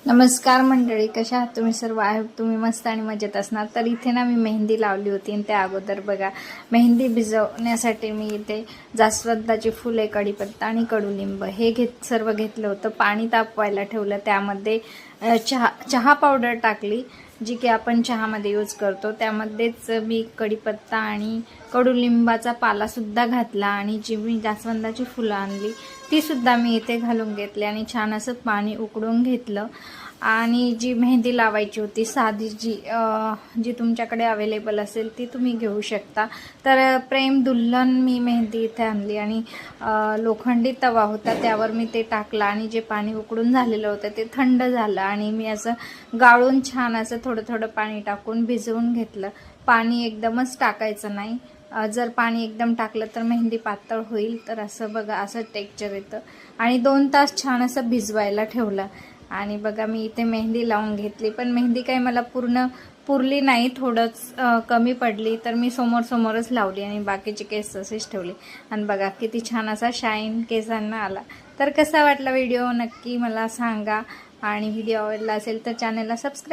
नमस्कार मंडळी, कशा आहात तुम्ही सर्व? आय होप तुम्ही मस्त आणि मजेत असणार. तर इथे ना मी मेहंदी लावली होती आणि त्या अगोदर बघा मेहंदी भिजवण्यासाठी मी इथे जास्वंदाची फुले, कढीपत्ता आणि कडुलिंब हे सर्व घेतलं होतं. पाणी तापवायला ठेवलं, त्यामध्ये चहा पावडर टाकली, जी की आपण चहामध्ये यूज करतो. त्यामध्येच मी कढीपत्ता आणि कडुलिंबाचा पालासुद्धा घातला आणि जी मी जास्वंदाची फुलं आणली ती सुद्धा मी इथे घालून घेतली आणि छान असं पाणी उकळून घेतलं. आणि जी मेहंदी लावायची होती साधी, जी तुमच्याकडे अवेलेबल असेल ती तुम्ही घेऊ शकता. तर प्रेम दुल्हन मी मेहंदी इथे आणली आणि लोखंडी तवा होता, त्यावर मी ते टाकलं आणि जे पाणी उकळून झालेलं होतं ते थंड झालं आणि मी असं गाळून छान असं थोडं थोडं पाणी टाकून भिजवून घेतलं. पाणी एकदमच टाकायचं नाही, जर पाणी एकदम टाकलं तर मेहंदी पातळ होईल. तर असं बघा, असं टेक्स्चर येतं. आणि 2 तास छान असं भिजवायला ठेवलं आणि बघा मी इथे मेहंदी लावून घेतली. पण मेहंदी काही मला पुरली नाही, थोडंच कमी पडली. तर मी समोरच लावली आणि बाकीचे केस तसेच ठेवले. आणि बघा किती छान असा शाईन केसांना आला. तर कसा वाटला व्हिडिओ नक्की मला सांगा आणि व्हिडिओ आवडला असेल तर चॅनलला सबस्क्राईब